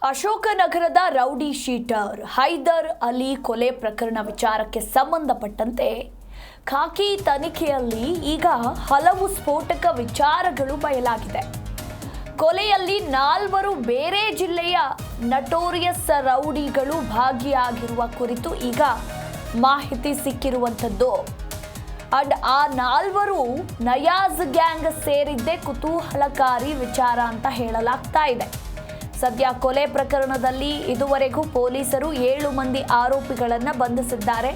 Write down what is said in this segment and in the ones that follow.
ಅಶೋಕನಗರದ rowdy sheeter Hyder Ali ಕೊಲೆ ಪ್ರಕರಣ ವಿಚಾರಕ್ಕೆ ಸಂಬಂಧಪಟ್ಟಂತೆ ಖಾಕಿ ತನಿಖೆಯಲ್ಲಿ ಈಗ ಹಲವು ಸ್ಫೋಟಕ ವಿಚಾರಗಳು ಬಯಲಾಗಿದೆ. ಕೊಲೆಯಲ್ಲಿ 4 ಬೇರೆ ಜಿಲ್ಲೆಯ ನಟೋರಿಯಸ್ ರೌಡಿಗಳು ಭಾಗಿಯಾಗಿರುವ ಕುರಿತು ಈಗ ಮಾಹಿತಿ ಸಿಕ್ಕಿರುವಂಥದ್ದು. ಆ 4 ನಯಾಜ್ ಗ್ಯಾಂಗ್ ಸೇರಿದ್ದೇ ಕುತೂಹಲಕಾರಿ ವಿಚಾರ ಅಂತ ಹೇಳಲಾಗ್ತಾ ಇದೆ. ಸದ್ಯ ಕೊಲೆ ಪ್ರಕರಣದಲ್ಲಿ ಇದುವರೆಗೂ ಪೊಲೀಸರು 7 ಮಂದಿ ಆರೋಪಿಗಳನ್ನು ಬಂಧಿಸಿದ್ದಾರೆ.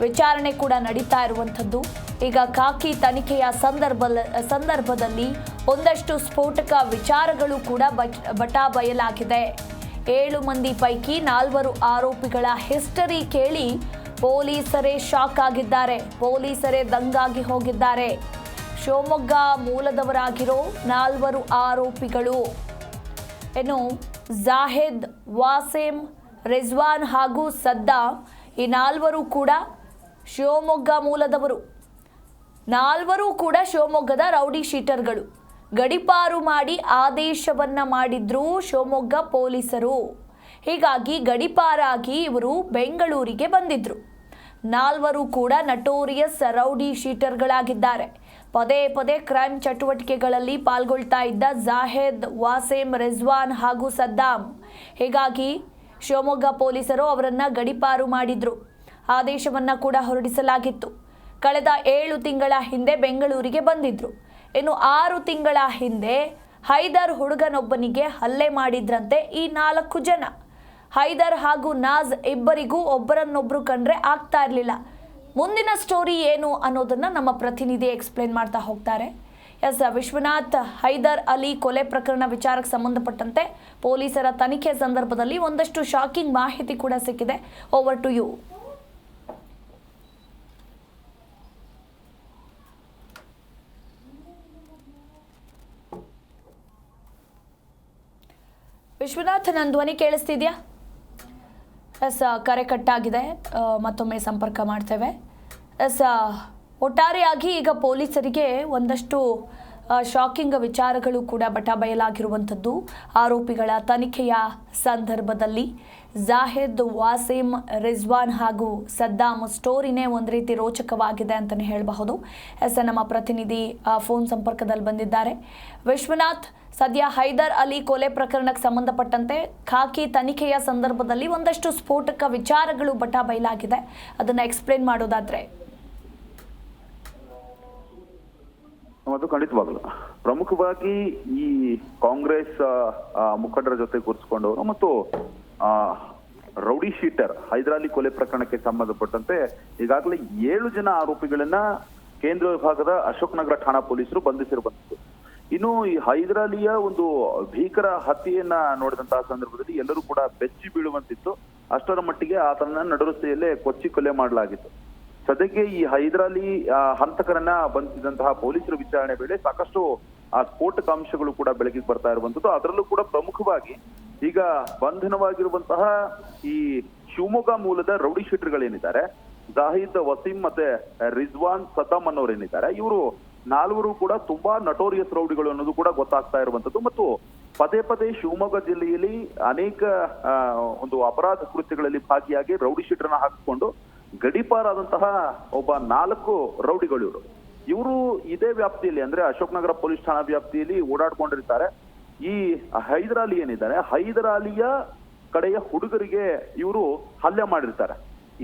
ವಿಚಾರಣೆ ಕೂಡ ನಡೀತಾ ಇರುವಂಥದ್ದು. ಈಗ ಖಾಕಿ ತನಿಖೆಯ ಸಂದರ್ಭದಲ್ಲಿ ಒಂದಷ್ಟು ಸ್ಫೋಟಕ ವಿಚಾರಗಳು ಕೂಡ ಬಯಲಾಗಿದೆ. 7 ಮಂದಿ ಪೈಕಿ 4 ಆರೋಪಿಗಳ ಹಿಸ್ಟರಿ ಕೇಳಿ ಪೊಲೀಸರೇ ಶಾಕ್ ಆಗಿದ್ದಾರೆ. ಪೊಲೀಸರೇ ದಂಗಾಗಿ ಹೋಗಿದ್ದಾರೆ. ಶಿವಮೊಗ್ಗ ಮೂಲದವರಾಗಿರೋ 4 ಆರೋಪಿಗಳು ಏನು ಜಾಹಿದ್, ವಾಸಿಂ, ರಿಜ್ವಾನ್ ಹಾಗೂ ಸದ್ದಾಂ, ಈ 4 ಕೂಡ ಶಿವಮೊಗ್ಗ ಮೂಲದವರು. 4 ಕೂಡ ಶಿವಮೊಗ್ಗದ ರೌಡಿ ಶೀಟರ್ಗಳು. ಗಡಿಪಾರು ಮಾಡಿ ಆದೇಶವನ್ನ ಮಾಡಿದ್ರು ಶಿವಮೊಗ್ಗ ಪೊಲೀಸರು. ಹೀಗಾಗಿ ಗಡಿಪಾರಾಗಿ ಇವರು ಬೆಂಗಳೂರಿಗೆ ಬಂದಿದ್ರು. 4 ಕೂಡ ನಟೋರಿಯಸ್ ರೌಡಿ ಶೀಟರ್ಗಳಾಗಿದ್ದಾರೆ. ಪದೇ ಕ್ರೈಮ್ ಚಟುವಟಿಕೆಗಳಲ್ಲಿ ಪಾಲ್ಗೊಳ್ತಾ ಇದ್ದ ಜಾಹಿದ್, ವಾಸಿಂ, ರಿಜ್ವಾನ್ ಹಾಗೂ ಸದ್ದಾಂ. ಹೀಗಾಗಿ ಶಿವಮೊಗ್ಗ ಪೊಲೀಸರು ಅವರನ್ನು ಗಡಿಪಾರು ಮಾಡಿದ್ರು. ಆದೇಶವನ್ನು ಕೂಡ ಹೊರಡಿಸಲಾಗಿತ್ತು. ಕಳೆದ 7 ತಿಂಗಳ ಹಿಂದೆ ಬೆಂಗಳೂರಿಗೆ ಬಂದಿದ್ರು. ಇನ್ನು 6 ತಿಂಗಳ ಹಿಂದೆ ಹೈದರ್ ಹುಡುಗನೊಬ್ಬನಿಗೆ ಹಲ್ಲೆ ಮಾಡಿದ್ರಂತೆ ಈ 4 ಜನ. ಹೈದರ್ ಹಾಗೂ ನಾಜ್ ಇಬ್ಬರಿಗೂ ಒಬ್ಬರನ್ನೊಬ್ಬರು ಕಂಡ್ರೆ ಆಗ್ತಾ ಇರಲಿಲ್ಲ. ಮುಂದಿನ ಸ್ಟೋರಿ ಏನು ಅನ್ನೋದನ್ನ ನಮ್ಮ ಪ್ರತಿನಿಧಿ ಎಕ್ಸ್ಪ್ಲೇನ್ ಮಾಡ್ತಾ ಹೋಗ್ತಾರೆ. ವಿಶ್ವನಾಥ್, ಹೈದರ್ ಅಲಿ ಕೊಲೆ ಪ್ರಕರಣ ವಿಚಾರಕ್ಕೆ ಸಂಬಂಧಪಟ್ಟಂತೆ ಪೊಲೀಸರ ತನಿಖೆ ಸಂದರ್ಭದಲ್ಲಿ ಒಂದಷ್ಟು ಶಾಕಿಂಗ್ ಮಾಹಿತಿ ಕೂಡ ಸಿಕ್ಕಿದೆ. Over to you. ವಿಶ್ವನಾಥ್, ನನ್ನ ಧ್ವನಿ ಕೇಳಿಸ್ತಿದ್ಯಾ? ಕರೆ ಕಟ್ಟಾಗಿದೆ, ಮತ್ತೊಮ್ಮೆ ಸಂಪರ್ಕ ಮಾಡ್ತೇವೆ. ಒಟ್ಟಾರೆಯಾಗಿ ಈಗ ಪೊಲೀಸರಿಗೆ ಒಂದಷ್ಟು ಶಾಕಿಂಗ್ ವಿಚಾರಗಳು ಕೂಡ ಬಯಲಾಗಿರುವಂಥದ್ದು. ಆರೋಪಿಗಳ ತನಿಖೆಯ ಸಂದರ್ಭದಲ್ಲಿ ಜಾಹಿದ್, ವಾಸಿಂ, ರಿಜ್ವಾನ್ ಹಾಗೂ ಸದ್ದಾಂ ಸ್ಟೋರಿನೇ ಒಂದು ರೀತಿ ರೋಚಕವಾಗಿದೆ ಅಂತಲೇ ಹೇಳಬಹುದು. ನಮ್ಮ ಪ್ರತಿನಿಧಿ ಫೋನ್ ಸಂಪರ್ಕದಲ್ಲಿ ಬಂದಿದ್ದಾರೆ. ವಿಶ್ವನಾಥ್, ಸದ್ಯ ಹೈದರ್ ಅಲಿ ಕೊಲೆ ಪ್ರಕರಣಕ್ಕೆ ಸಂಬಂಧಪಟ್ಟಂತೆ ಖಾಕಿ ತನಿಖೆಯ ಸಂದರ್ಭದಲ್ಲಿ ಒಂದಷ್ಟು ಸ್ಫೋಟಕ ವಿಚಾರಗಳು ಬಯಲಾಗಿದೆ. ಅದನ್ನ ಎಕ್ಸ್ಪ್ಲೇನ್ ಮಾಡೋದಾದ್ರೆ. ಅದು ಖಂಡಿತವಾಗಲು ಪ್ರಮುಖವಾಗಿ ಈ ಕಾಂಗ್ರೆಸ್ ಮುಖಂಡರ ಜೊತೆ ಕೂರಿಸಿಕೊಂಡವರು ಮತ್ತು ರೌಡಿ ಶೀಟರ್ ಹೈದರ್ ಅಲಿ ಕೊಲೆ ಪ್ರಕರಣಕ್ಕೆ ಸಂಬಂಧಪಟ್ಟಂತೆ ಈಗಾಗಲೇ 7 ಜನ ಆರೋಪಿಗಳನ್ನ ಕೇಂದ್ರ ವಿಭಾಗದ ಅಶೋಕ್ ನಗರ ಠಾಣಾ ಪೊಲೀಸರು ಬಂಧಿಸಿರುವಂತದ್ದು. ಇನ್ನು ಈ ಹೈದರ್ ಅಲಿಯ ಒಂದು ಭೀಕರ ಹತ್ಯೆಯನ್ನ ನೋಡಿದಂತಹ ಸಂದರ್ಭದಲ್ಲಿ ಎಲ್ಲರೂ ಕೂಡ ಬೆಚ್ಚಿ ಬೀಳುವಂತಿತ್ತು. ಅಷ್ಟರ ಮಟ್ಟಿಗೆ ಆತನ ನಡುರಸ್ತೆಯಲ್ಲೇ ಕೊಚ್ಚಿ ಕೊಲೆ ಮಾಡಲಾಗಿತ್ತು. ಸದ್ಯಕ್ಕೆ ಈ ಹೈದರ್ ಅಲಿ ಹಂತಕರನ್ನ ಬಂಧಿಸಿದಂತಹ ಪೊಲೀಸರ ವಿಚಾರಣೆ ವೇಳೆ ಸಾಕಷ್ಟು ಸ್ಫೋಟಕ ಅಂಶಗಳು ಕೂಡ ಬೆಳಕಿಗೆ ಬರ್ತಾ ಇರುವಂತದ್ದು. ಅದರಲ್ಲೂ ಕೂಡ ಪ್ರಮುಖವಾಗಿ ಈಗ ಬಂಧನವಾಗಿರುವಂತಹ ಈ ಶಿವಮೊಗ್ಗ ಮೂಲದ ರೌಡಿ ಶೀಟರ್ಗಳೇನಿದ್ದಾರೆ, ಜಾಹಿದ್, ವಸೀಂ ಮತ್ತೆ ರಿಜ್ವಾನ್, ಸದ್ದಾಂ ಅನ್ನೋರೇನಿದ್ದಾರೆ, ಇವರು 4 ಕೂಡ ತುಂಬಾ ನಟೋರಿಯಸ್ ರೌಡಿಗಳು ಅನ್ನೋದು ಕೂಡ ಗೊತ್ತಾಗ್ತಾ ಇರುವಂತದ್ದು. ಮತ್ತು ಪದೇ ಶಿವಮೊಗ್ಗ ಜಿಲ್ಲೆಯಲ್ಲಿ ಅನೇಕ ಒಂದು ಅಪರಾಧ ಕೃತ್ಯಗಳಲ್ಲಿ ಭಾಗಿಯಾಗಿ ರೌಡಿ ಶೀಟರ್ನ ಹಾಕಿಕೊಂಡು ಗಡಿಪಾರಾದಂತಹ ಒಬ್ಬ 4 ರೌಡಿಗಳು ಇವರು ಇದೇ ವ್ಯಾಪ್ತಿಯಲ್ಲಿ ಅಂದ್ರೆ ಅಶೋಕ್ ನಗರ ಪೊಲೀಸ್ ಠಾಣಾ ವ್ಯಾಪ್ತಿಯಲ್ಲಿ ಓಡಾಡ್ಕೊಂಡಿರ್ತಾರೆ. ಈ ಹೈದರ್ ಅಲಿ ಏನಿದ್ದಾರೆ, ಹೈದರ್ ಅಲಿಯ ಕಡೆಯ ಹುಡುಗರಿಗೆ ಇವರು ಹಲ್ಲೆ ಮಾಡಿರ್ತಾರೆ.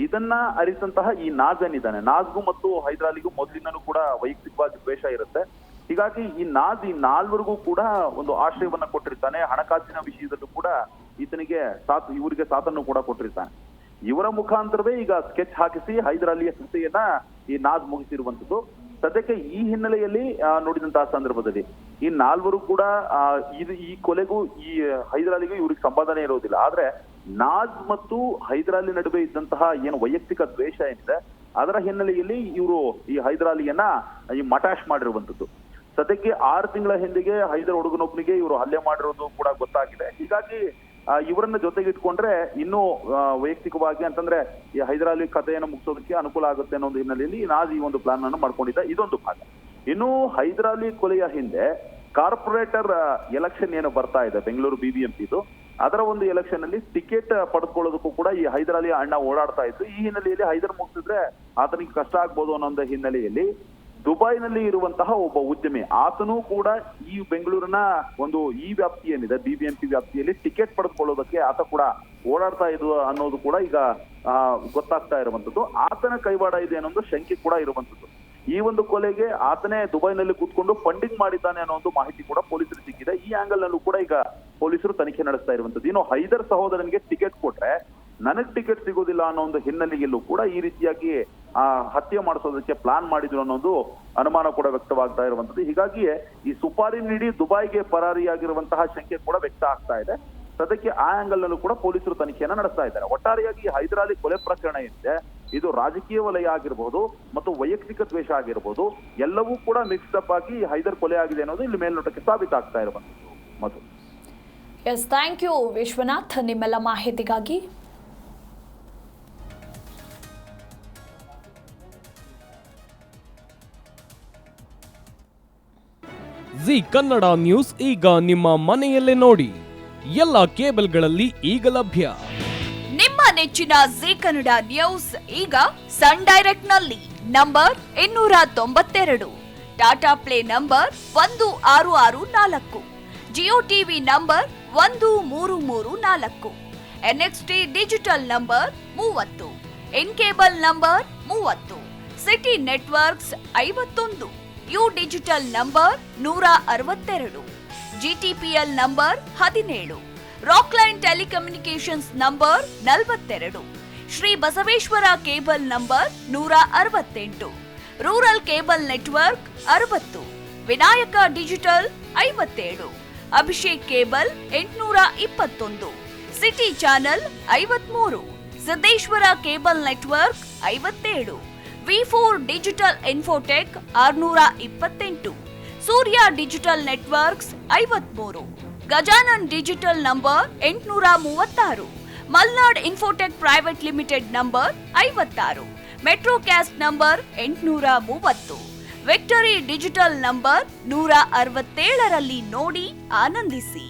ಇದನ್ನ ಅರಿತಂತಹ ಈ ನಾಜ್ ಏನಿದ್ದಾನೆ, ನಾಜ್ಗೂ ಮತ್ತು ಹೈದರ್ ಅಲಿಗೂ ಮೊದಲಿನೂ ಕೂಡ ವೈಯಕ್ತಿಕವಾಗಿ ದ್ವೇಷ ಇರುತ್ತೆ. ಹೀಗಾಗಿ ಈ ನಾಜ್ ಈ 4 ಕೂಡ ಒಂದು ಆಶ್ರಯವನ್ನ ಕೊಟ್ಟಿರ್ತಾನೆ. ಹಣಕಾಸಿನ ವಿಷಯದಲ್ಲೂ ಕೂಡ ಈತನಿಗೆ ಇವರಿಗೆ ಸಾಥನ್ನು ಕೂಡ ಕೊಟ್ಟಿರ್ತಾನೆ. ಇವರ ಮುಖಾಂತರವೇ ಈಗ ಸ್ಕೆಚ್ ಹಾಕಿಸಿ ಹೈದರ್ ಅಲಿಯ ಕೃತಿಯನ್ನ ಈ ನಾಜ್ ಮುಗಿಸಿರುವಂತದ್ದು. ಸದ್ಯಕ್ಕೆ ಈ ಹಿನ್ನೆಲೆಯಲ್ಲಿ ನೋಡಿದಂತಹ ಸಂದರ್ಭದಲ್ಲಿ ಈ 4 ಕೂಡ ಈ ಕೊಲೆಗೂ ಈ ಹೈದರ್ ಅಲಿಗೂ ಇವ್ರಿಗೆ ಸಂಪಾದನೆ ಇರೋದಿಲ್ಲ. ಆದ್ರೆ ನಾಜ್ ಮತ್ತು ಹೈದರ್ ಅಲಿ ನಡುವೆ ಇದ್ದಂತಹ ಏನು ವೈಯಕ್ತಿಕ ದ್ವೇಷ ಏನಿದೆ ಅದರ ಹಿನ್ನೆಲೆಯಲ್ಲಿ ಇವರು ಈ ಹೈದರ್ ಅಲಿಯನ್ನ ಈ ಮಟಾಶ್ ಮಾಡಿರುವಂತದ್ದು. ಸದ್ಯಕ್ಕೆ 6 ತಿಂಗಳ ಹಿಂದೆಗೆ ಹೈದರ್ ಹುಡುಗನೊಬ್ಬನಿಗೆ ಇವರು ಹಲ್ಲೆ ಮಾಡಿರೋದು ಕೂಡ ಗೊತ್ತಾಗಿದೆ. ಹೀಗಾಗಿ ಇವರನ್ನ ಜೊತೆಗೆ ಇಟ್ಕೊಂಡ್ರೆ ಇನ್ನೂ ವೈಯಕ್ತಿಕವಾಗಿ ಅಂತಂದ್ರೆ ಈ ಹೈದರ್ ಅಲಿ ಕಥೆಯನ್ನು ಮುಗಿಸೋದಕ್ಕೆ ಅನುಕೂಲ ಆಗುತ್ತೆ ಅನ್ನೋ ಒಂದು ಹಿನ್ನೆಲೆಯಲ್ಲಿ ನಾಜ್ ಈ ಒಂದು ಪ್ಲಾನ್ ಅನ್ನು ಮಾಡ್ಕೊಂಡಿದ್ದ. ಇದೊಂದು ಭಾಗ. ಇನ್ನು ಹೈದರ್ ಅಲಿ ಕೊಲೆಯ ಹಿಂದೆ ಕಾರ್ಪೊರೇಟರ್ ಎಲೆಕ್ಷನ್ ಏನು ಬರ್ತಾ ಇದೆ ಬೆಂಗಳೂರು BBMP, ಅದರ ಒಂದು ಎಲೆಕ್ಷನ್ ಅಲ್ಲಿ ಟಿಕೆಟ್ ಪಡೆದುಕೊಳ್ಳೋದಕ್ಕೂ ಕೂಡ ಈ ಹೈದರ್ ಅಲಿ ಅಣ್ಣ ಓಡಾಡ್ತಾ ಇತ್ತು. ಈ ಹಿನ್ನೆಲೆಯಲ್ಲಿ ಹೈದರ್ ಮುಗಿಸಿದ್ರೆ ಆತನಿಗೆ ಕಷ್ಟ ಆಗ್ಬೋದು ಅನ್ನೋ ಹಿನ್ನೆಲೆಯಲ್ಲಿ ದುಬೈನಲ್ಲಿ ಇರುವಂತಹ ಒಬ್ಬ ಉದ್ಯಮಿ ಆತನೂ ಕೂಡ ಈ ಬೆಂಗಳೂರಿನ ಒಂದು ಈ ವ್ಯಾಪ್ತಿ ಏನಿದೆ BBMP ವ್ಯಾಪ್ತಿಯಲ್ಲಿ ಟಿಕೆಟ್ ಪಡೆದುಕೊಳ್ಳೋದಕ್ಕೆ ಆತ ಕೂಡ ಓಡಾಡ್ತಾ ಇದ್ದು ಅನ್ನೋದು ಕೂಡ ಈಗ ಗೊತ್ತಾಗ್ತಾ ಇರುವಂತದ್ದು. ಆತನ ಕೈವಾಡ ಇದೆ ಅನ್ನೋ ಶಂಕೆ ಕೂಡ ಇರುವಂತದ್ದು. ಈ ಒಂದು ಕೊಲೆಗೆ ಆತನೇ ದುಬೈನಲ್ಲಿ ಕೂತ್ಕೊಂಡು ಫಂಡಿಂಗ್ ಮಾಡಿದ್ದಾನೆ ಅನ್ನೋ ಒಂದು ಮಾಹಿತಿ ಕೂಡ ಪೊಲೀಸರಿಗೆ ಸಿಕ್ಕಿದೆ. ಈ ಆಂಗಲ್ ನಲ್ಲೂ ಕೂಡ ಈಗ ಪೊಲೀಸರು ತನಿಖೆ ನಡೆಸ್ತಾ ಇರುವಂತದ್ದು. ಇನ್ನು ಹೈದರ್ ಸಹೋದರನಿಗೆ ಟಿಕೆಟ್ ಕೊಟ್ರೆ ನನಗ್ ಟಿಕೆಟ್ ಸಿಗೋದಿಲ್ಲ ಅನ್ನೋ ಒಂದು ಹಿನ್ನೆಲೆಯಲ್ಲೂ ಕೂಡ ಈ ರೀತಿಯಾಗಿ ಹತ್ಯೆ ಮಾಡಿಸೋದಕ್ಕೆ ಪ್ಲಾನ್ ಮಾಡಿದ್ರು ಅನ್ನೋದು ಅನುಮಾನ ಕೂಡ ವ್ಯಕ್ತವಾಗ್ತಾ ಇರುವಂತದ್ದು. ಹೀಗಾಗಿಯೇ ಈ ಸುಪಾರಿ ನೀಡಿ ದುಬೈಗೆ ಪರಾರಿಯಾಗಿರುವಂತಹ ಶಂಕೆ ಕೂಡ ವ್ಯಕ್ತ ಆಗ್ತಾ ಇದೆ. ಸದ್ಯಕ್ಕೆ ಆ ಆಂಗಲ್ ನಲ್ಲೂ ಕೂಡ ಪೊಲೀಸರು ತನಿಖೆಯನ್ನ ನಡೆಸ್ತಾ ಇದ್ದಾರೆ. ಒಟ್ಟಾರೆಯಾಗಿ ಹೈದರ್ ಅಲಿ ಕೊಲೆ ಪ್ರಕರಣ ಏನಿದೆ ಇದು ರಾಜಕೀಯ ವಲಯ ಆಗಿರ್ಬೋದು ಮತ್ತು ವೈಯಕ್ತಿಕ ದ್ವೇಷ ಆಗಿರ್ಬೋದು, ಎಲ್ಲವೂ ಕೂಡ ಮಿಕ್ಸ್ಡ್ ಅಪ್ ಆಗಿ ಹೈದರ್ ಕೊಲೆ ಆಗಿದೆ ಅನ್ನೋದು ಇಲ್ಲಿ ಮೇಲ್ನೋಟಕ್ಕೆ ಸಾಬೀತಾಗ್ತಾ ಇರುವಂತದ್ದು. ಮಧು. ಎಸ್, ಥ್ಯಾಂಕ್ ಯು ವಿಶ್ವನಾಥ್ ನಿಮ್ಮೆಲ್ಲ ಮಾಹಿತಿಗಾಗಿ. ಜಿ ಕನ್ನಡ ನ್ಯೂಸ್ ಈಗ ನಿಮ್ಮ ಮನೆಯಲ್ಲೇ ನೋಡಿ. ಎಲ್ಲ ಕೇಬಲ್ಗಳಲ್ಲಿ ಈಗ ಲಭ್ಯ. ನಿಮ್ಮ ನೆಚ್ಚಿನ ಜಿ ಕನ್ನಡ ನ್ಯೂಸ್ ಈಗ ಸನ್ ಡೈರೆಕ್ಟ್ ನಲ್ಲಿ number 292, Tata play number 1664, Jio TV number 1334, NXT digital number 30, in cable number 30, city networks 51, U digital number 162, GTPL number 17, Rockline telecommunications number 42, Shri Basaveshwara cable number 168, rural cable network 60, Vinayaka digital 57, Abhishek cable 821, city channel 53, Siddeshwara cable network 57, V4 digital Infotech 628, Surya digital networks 53, Gajanan digital number 836, Malnad Infotech private limited number 56, Metrocast number 830, Victory digital number 167ರಲ್ಲಿ ನೋಡಿ ಆನಂದಿಸಿ.